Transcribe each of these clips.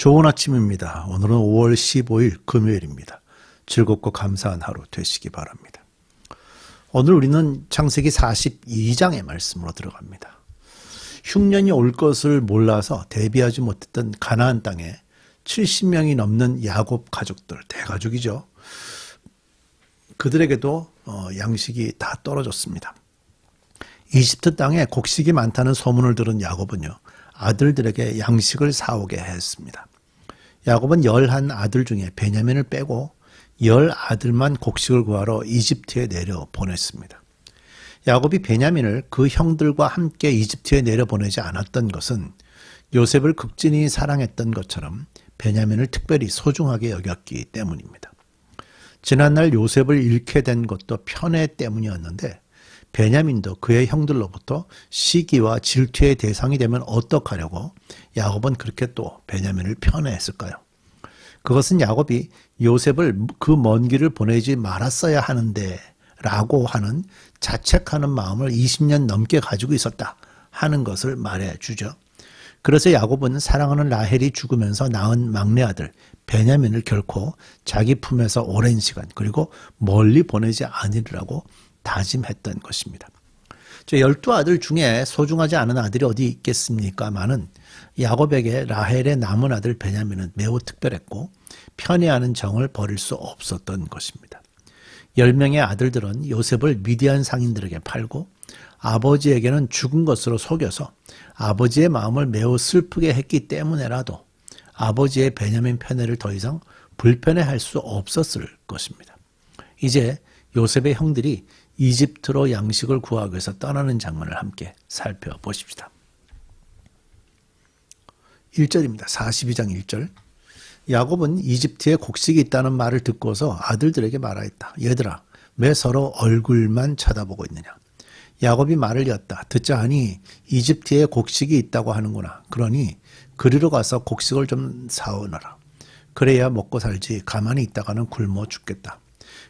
좋은 아침입니다. 오늘은 5월 15일 금요일입니다. 즐겁고 감사한 하루 되시기 바랍니다. 오늘 우리는 창세기 42장의 말씀으로 들어갑니다. 흉년이 올 것을 몰라서 대비하지 못했던 가나안 땅에 70명이 넘는 야곱 가족들, 대가족이죠. 그들에게도 양식이 다 떨어졌습니다. 이집트 땅에 곡식이 많다는 소문을 들은 야곱은요, 아들들에게 양식을 사오게 했습니다. 야곱은 11 아들 중에 베냐민을 빼고 10 아들만 곡식을 구하러 이집트에 내려 보냈습니다. 야곱이 베냐민을 그 형들과 함께 이집트에 내려 보내지 않았던 것은 요셉을 극진히 사랑했던 것처럼 베냐민을 특별히 소중하게 여겼기 때문입니다. 지난날 요셉을 잃게 된 것도 편애 때문이었는데 베냐민도 그의 형들로부터 시기와 질투의 대상이 되면 어떡하려고 야곱은 그렇게 또 베냐민을 편애했을까요? 그것은 야곱이 요셉을 그 먼 길을 보내지 말았어야 하는데 라고 하는 자책하는 마음을 20년 넘게 가지고 있었다 하는 것을 말해주죠. 그래서 야곱은 사랑하는 라헬이 죽으면서 낳은 막내 아들 베냐민을 결코 자기 품에서 오랜 시간 그리고 멀리 보내지 않으리라고 다짐했던 것입니다. 12아들 중에 소중하지 않은 아들이 어디 있겠습니까마는 야곱에게 라헬의 남은 아들 베냐민은 매우 특별했고 편애하는 정을 버릴 수 없었던 것입니다. 10명의 아들들은 요셉을 미디안 상인들에게 팔고 아버지에게는 죽은 것으로 속여서 아버지의 마음을 매우 슬프게 했기 때문에라도 아버지의 베냐민 편애를 더 이상 불편해할 수 없었을 것입니다. 이제 요셉의 형들이 이집트로 양식을 구하기 위해서 떠나는 장면을 함께 살펴보십시다. 1절입니다. 42장 1절. 야곱은 이집트에 곡식이 있다는 말을 듣고서 아들들에게 말하였다. 얘들아, 왜 서로 얼굴만 쳐다보고 있느냐. 야곱이 말을 이었다. 듣자 하니 이집트에 곡식이 있다고 하는구나. 그러니 그리로 가서 곡식을 좀 사오너라. 그래야 먹고 살지 가만히 있다가는 굶어 죽겠다.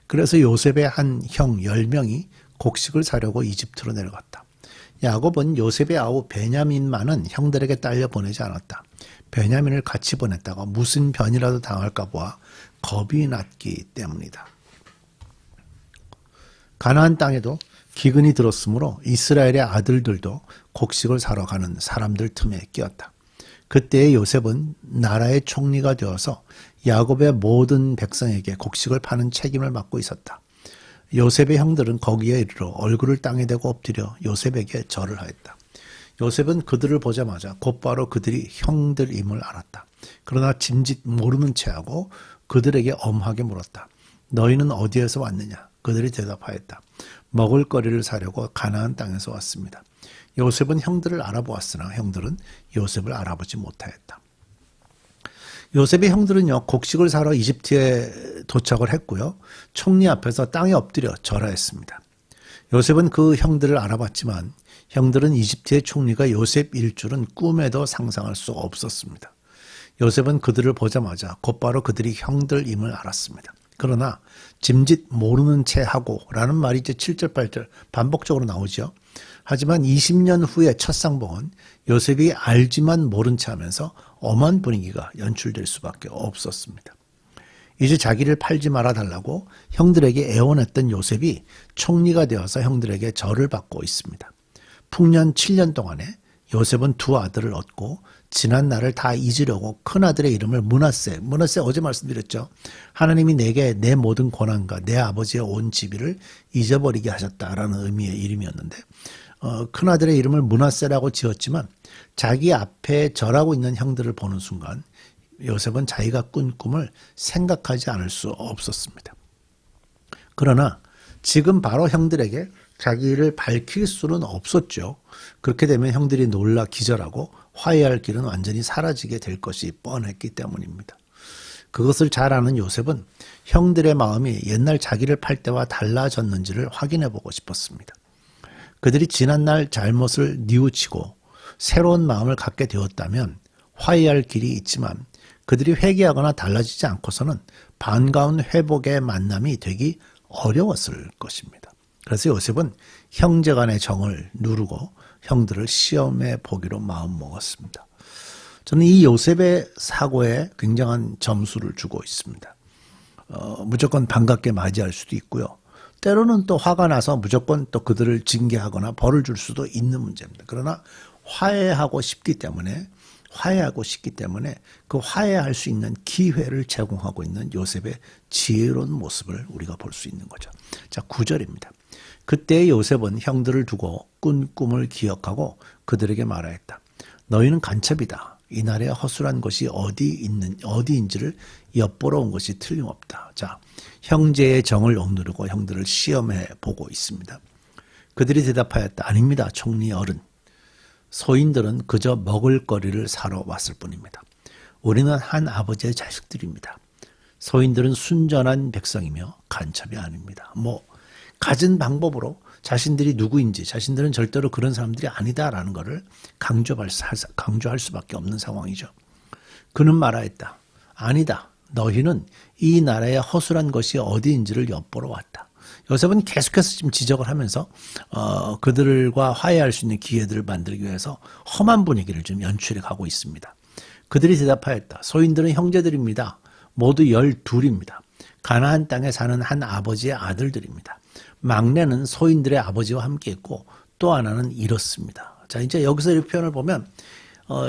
그래서 요셉의 한 형 10명이 곡식을 사려고 이집트로 내려갔다. 야곱은 요셉의 아우 베냐민만은 형들에게 딸려 보내지 않았다. 베냐민을 같이 보냈다가 무슨 변이라도 당할까 보아 겁이 났기 때문이다. 가나안 땅에도 기근이 들었으므로 이스라엘의 아들들도 곡식을 사러 가는 사람들 틈에 끼었다. 그때의 요셉은 나라의 총리가 되어서 야곱의 모든 백성에게 곡식을 파는 책임을 맡고 있었다. 요셉의 형들은 거기에 이르러 얼굴을 땅에 대고 엎드려 요셉에게 절을 하였다. 요셉은 그들을 보자마자 곧바로 그들이 형들임을 알았다. 그러나 짐짓 모르는 체하고 그들에게 엄하게 물었다. 너희는 어디에서 왔느냐? 그들이 대답하였다. 먹을거리를 사려고 가나안 땅에서 왔습니다. 요셉은 형들을 알아보았으나 형들은 요셉을 알아보지 못하였다. 요셉의 형들은요, 곡식을 사러 이집트에 도착을 했고요. 총리 앞에서 땅에 엎드려 절하였습니다. 요셉은 그 형들을 알아봤지만 형들은 이집트의 총리가 요셉일 줄은 꿈에도 상상할 수 없었습니다. 요셉은 그들을 보자마자 곧바로 그들이 형들임을 알았습니다. 그러나 짐짓 모르는 채 하고 라는 말이 이제 7절 8절 반복적으로 나오죠. 하지만 20년 후의 첫 상봉은 요셉이 알지만 모른 채 하면서 엄한 분위기가 연출될 수밖에 없었습니다. 이제 자기를 팔지 말아달라고 형들에게 애원했던 요셉이 총리가 되어서 형들에게 절을 받고 있습니다. 풍년 7년 동안에 요셉은 2 아들을 얻고 지난 날을 다 잊으려고 큰아들의 이름을 므낫세 어제 말씀드렸죠. 하나님이 내게 내 모든 고난과 내 아버지의 온 지비를 잊어버리게 하셨다라는 의미의 이름이었는데 큰아들의 이름을 므낫세라고 지었지만 자기 앞에 절하고 있는 형들을 보는 순간 요셉은 자기가 꾼 꿈을 생각하지 않을 수 없었습니다. 그러나 지금 바로 형들에게 자기를 밝힐 수는 없었죠. 그렇게 되면 형들이 놀라 기절하고 화해할 길은 완전히 사라지게 될 것이 뻔했기 때문입니다. 그것을 잘 아는 요셉은 형들의 마음이 옛날 자기를 팔 때와 달라졌는지를 확인해 보고 싶었습니다. 그들이 지난날 잘못을 뉘우치고 새로운 마음을 갖게 되었다면 화해할 길이 있지만 그들이 회개하거나 달라지지 않고서는 반가운 회복의 만남이 되기 어려웠을 것입니다. 그래서 요셉은 형제 간의 정을 누르고 형들을 시험해 보기로 마음먹었습니다. 저는 이 요셉의 사고에 굉장한 점수를 주고 있습니다. 무조건 반갑게 맞이할 수도 있고요. 때로는 또 화가 나서 무조건 또 그들을 징계하거나 벌을 줄 수도 있는 문제입니다. 그러나 화해하고 싶기 때문에 그 화해할 수 있는 기회를 제공하고 있는 요셉의 지혜로운 모습을 우리가 볼 수 있는 거죠. 자, 9절입니다. 그때 요셉은 형들을 두고 꾼 꿈을 기억하고 그들에게 말하였다. 너희는 간첩이다. 이날에 허술한 것이 어디인지를 엿보러 온 것이 틀림없다. 자, 형제의 정을 억누르고 형들을 시험해 보고 있습니다. 그들이 대답하였다. 아닙니다. 총리 어른. 소인들은 그저 먹을거리를 사러 왔을 뿐입니다. 우리는 한 아버지의 자식들입니다. 소인들은 순전한 백성이며 간첩이 아닙니다. 가진 방법으로 자신들이 누구인지, 자신들은 절대로 그런 사람들이 아니다라는 것을 강조할 수밖에 없는 상황이죠. 그는 말하였다. 아니다. 너희는 이 나라의 허술한 것이 어디인지를 엿보러 왔다. 요셉은 계속해서 지금 지적을 하면서 그들과 화해할 수 있는 기회들을 만들기 위해서 험한 분위기를 좀 연출해 가고 있습니다. 그들이 대답하였다. 소인들은 형제들입니다. 모두 12입니다. 가나안 땅에 사는 한 아버지의 아들들입니다. 막내는 소인들의 아버지와 함께 있고 또 하나는 잃었습니다. 자, 이제 여기서 이 표현을 보면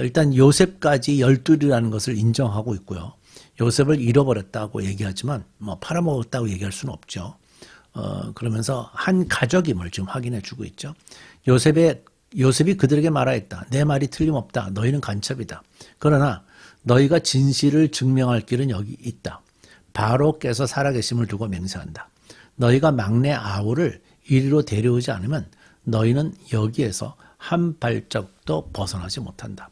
일단 요셉까지 12이라는 것을 인정하고 있고요. 요셉을 잃어버렸다고 얘기하지만 팔아먹었다고 얘기할 수는 없죠. 그러면서 한 가족임을 지금 확인해 주고 있죠. 요셉이 그들에게 말하였다. 내 말이 틀림없다. 너희는 간첩이다. 그러나 너희가 진실을 증명할 길은 여기 있다. 바로께서 살아계심을 두고 맹세한다. 너희가 막내 아우를 이리로 데려오지 않으면 너희는 여기에서 한 발짝도 벗어나지 못한다.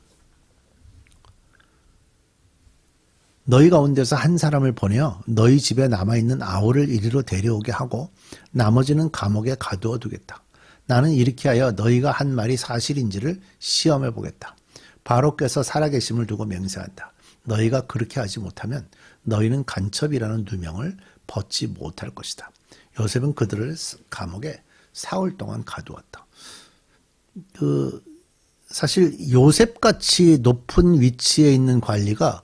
너희 가운데서 한 사람을 보내어 너희 집에 남아있는 아우를 이리로 데려오게 하고 나머지는 감옥에 가두어 두겠다. 나는 이렇게 하여 너희가 한 말이 사실인지를 시험해 보겠다. 바로께서 살아계심을 두고 맹세한다. 너희가 그렇게 하지 못하면 너희는 간첩이라는 누명을 벗지 못할 것이다. 요셉은 그들을 감옥에 사흘 동안 가두었다. 사실 요셉같이 높은 위치에 있는 관리가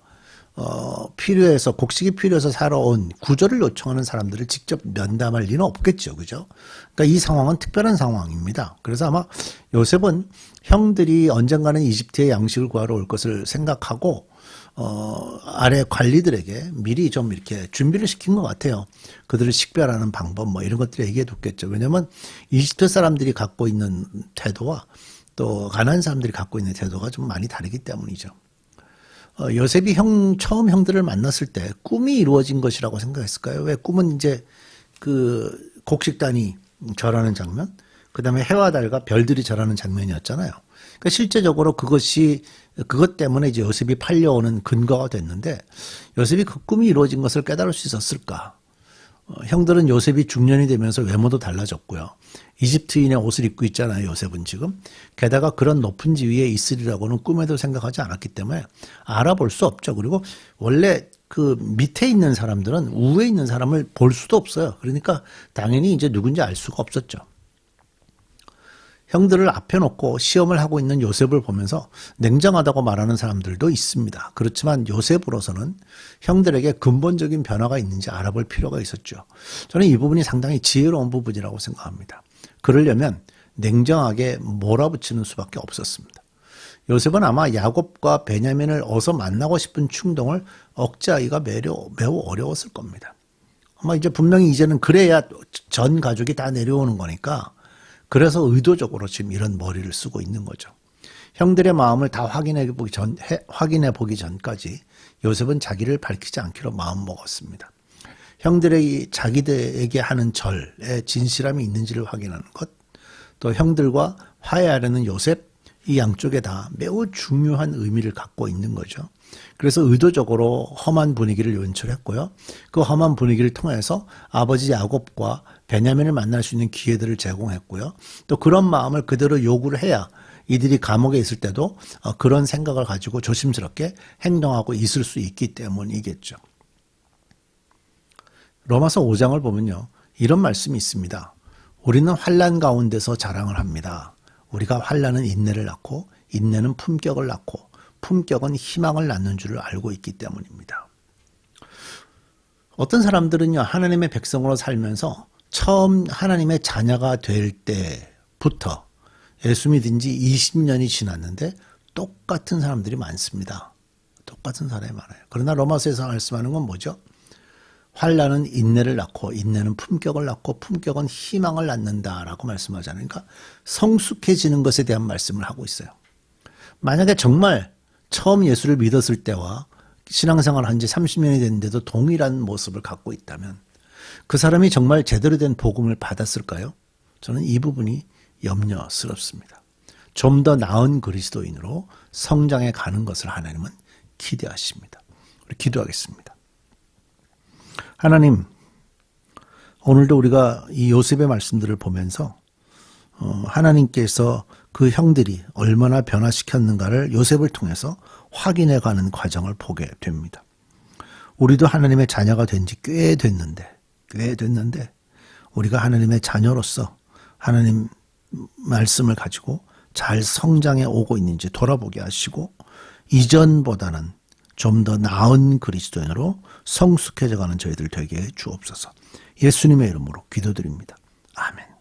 필요해서 곡식이 필요해서 살아온 구조를 요청하는 사람들을 직접 면담할 리는 없겠죠, 그죠? 그러니까 이 상황은 특별한 상황입니다. 그래서 아마 요셉은 형들이 언젠가는 이집트의 양식을 구하러 올 것을 생각하고 아래 관리들에게 미리 좀 이렇게 준비를 시킨 것 같아요. 그들을 식별하는 방법 이런 것들을 얘기해 뒀겠죠. 왜냐하면 이집트 사람들이 갖고 있는 태도와 또 가나안 사람들이 갖고 있는 태도가 좀 많이 다르기 때문이죠. 요셉이 처음 형들을 만났을 때 꿈이 이루어진 것이라고 생각했을까요? 왜 꿈은 이제 그 곡식단이 절하는 장면, 그 다음에 해와 달과 별들이 절하는 장면이었잖아요. 그러니까 실제적으로 그것 때문에 이제 요셉이 팔려오는 근거가 됐는데 요셉이 그 꿈이 이루어진 것을 깨달을 수 있었을까? 형들은 요셉이 중년이 되면서 외모도 달라졌고요. 이집트인의 옷을 입고 있잖아요, 요셉은 지금. 게다가 그런 높은 지위에 있으리라고는 꿈에도 생각하지 않았기 때문에 알아볼 수 없죠. 그리고 원래 그 밑에 있는 사람들은 우에 있는 사람을 볼 수도 없어요. 그러니까 당연히 이제 누군지 알 수가 없었죠. 형들을 앞에 놓고 시험을 하고 있는 요셉을 보면서 냉정하다고 말하는 사람들도 있습니다. 그렇지만 요셉으로서는 형들에게 근본적인 변화가 있는지 알아볼 필요가 있었죠. 저는 이 부분이 상당히 지혜로운 부분이라고 생각합니다. 그러려면 냉정하게 몰아붙이는 수밖에 없었습니다. 요셉은 아마 야곱과 베냐민을 어서 만나고 싶은 충동을 억제하기가 매우 어려웠을 겁니다. 아마 이제 분명히 이제는 그래야 전 가족이 다 내려오는 거니까 그래서 의도적으로 지금 이런 머리를 쓰고 있는 거죠. 형들의 마음을 다 확인해 보기 전까지 요셉은 자기를 밝히지 않기로 마음먹었습니다. 형들이 자기들에게 하는 절에 진실함이 있는지를 확인하는 것, 또 형들과 화해하려는 요셉, 이 양쪽에 다 매우 중요한 의미를 갖고 있는 거죠. 그래서 의도적으로 험한 분위기를 연출했고요. 그 험한 분위기를 통해서 아버지 야곱과 베냐민을 만날 수 있는 기회들을 제공했고요. 또 그런 마음을 그대로 요구를 해야 이들이 감옥에 있을 때도 그런 생각을 가지고 조심스럽게 행동하고 있을 수 있기 때문이겠죠. 로마서 5장을 보면요. 이런 말씀이 있습니다. 우리는 환난 가운데서 자랑을 합니다. 우리가 환난은 인내를 낳고 인내는 품격을 낳고 품격은 희망을 낳는 줄을 알고 있기 때문입니다. 어떤 사람들은요, 하나님의 백성으로 살면서 처음 하나님의 자녀가 될 때부터 예수 믿은 지 20년이 지났는데 똑같은 사람들이 많습니다. 똑같은 사람이 많아요. 그러나 로마서에서 말씀하는 건 뭐죠? 환난은 인내를 낳고 인내는 품격을 낳고 품격은 희망을 낳는다라고 말씀하잖아요. 그러니까 성숙해지는 것에 대한 말씀을 하고 있어요. 만약에 정말 처음 예수를 믿었을 때와 신앙생활을 한 지 30년이 됐는데도 동일한 모습을 갖고 있다면 그 사람이 정말 제대로 된 복음을 받았을까요? 저는 이 부분이 염려스럽습니다. 좀 더 나은 그리스도인으로 성장해 가는 것을 하나님은 기대하십니다. 우리 기도하겠습니다. 하나님, 오늘도 우리가 이 요셉의 말씀들을 보면서 하나님께서 그 형들이 얼마나 변화시켰는가를 요셉을 통해서 확인해가는 과정을 보게 됩니다. 우리도 하나님의 자녀가 된 지 꽤 됐는데 우리가 하나님의 자녀로서 하나님 말씀을 가지고 잘 성장해 오고 있는지 돌아보게 하시고 이전보다는 좀 더 나은 그리스도인으로 성숙해져가는 저희들 되게 해 주옵소서. 예수님의 이름으로 기도드립니다. 아멘.